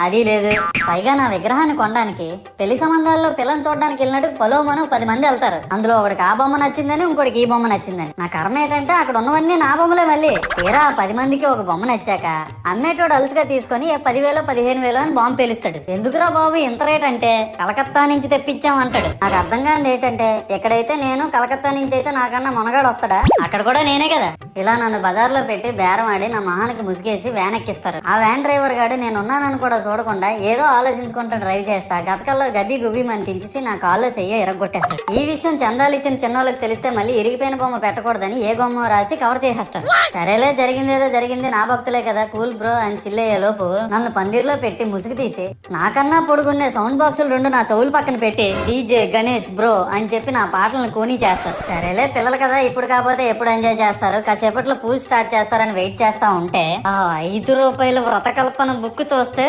అది లేదు. పైగా నా విగ్రహాన్ని కొనడానికి పెళ్లి సంబంధాల్లో పిల్లని చూడడానికి వెళ్ళినట్టు పొలోమను 10 మంది వెళ్తారు. అందులో ఒకడికి ఆ బొమ్మ నచ్చిందని, ఇంకోటికి ఈ బొమ్మ నచ్చిందని. నా కర్మ ఏంటంటే అక్కడ ఉన్నవన్నీ నా బొమ్మలే. మళ్ళీ తీరా 10 మందికి ఒక బొమ్మ నచ్చాక అమ్మేటోడు అలుసుగా తీసుకొని 10,000 15,000 అని బాంబు పేలుస్తాడు. ఎందుకురా బాబు ఇంత రేట్ అంటే కలకత్తా నుంచి తెప్పించాం అంటాడు. నాకు అర్థం కానిది ఏంటంటే ఎక్కడైతే నేను కలకత్తా నుంచి అయితే నాకన్నా మొనగాడు వస్తాడా, అక్కడ కూడా నేనే కదా. ఇలా నన్ను బజార్లో పెట్టి బేరం ఆడి నా మొహానికి ముసుగేసి వ్యాన్ ఎక్కిస్తారు. ఆ వ్యాన్ డ్రైవర్ గాడు నేనున్నానని కూడా చూడకుండా ఏదో ఆలోచించుకుంటూ డ్రైవ్ చేస్తా గతకల్లో గబ్బి గుబ్బి అని తించేసి నా కాల్లో చెయ్యి ఎరగొట్టేస్తాడు. ఈ విషయం చందాలు ఇచ్చిన చిన్నోళ్ళకి తెలిస్తే మళ్ళీ ఇరిగిపోయిన బొమ్మ పెట్టకూడదని ఏ బొమ్మ రాసి కవర్ చేసేస్తాడు. సరేలే జరిగిందేదో జరిగింది, నా భక్తులే కదా, కూల్ బ్రో అని చిల్లయ్యే లోపు నన్ను పందిర్లో పెట్టి ముసుగు తీసి నాకన్నా పొడుగుండే సౌండ్ బాక్సులు 2 నా చెవులు పక్కన పెట్టి డీజే గణేష్ బ్రో అని చెప్పి నా పాటలను కూనీ చేస్తారు. సరేలే పిల్లలు కదా, ఇప్పుడు కాకపోతే ఎప్పుడు ఎంజాయ్ చేస్తారు, కాసేపట్లో పూజ స్టార్ట్ చేస్తారని వెయిట్ చేస్తా ఉంటే ఆ 5 రూపాయల వ్రతకల్పన బుక్ చూస్తే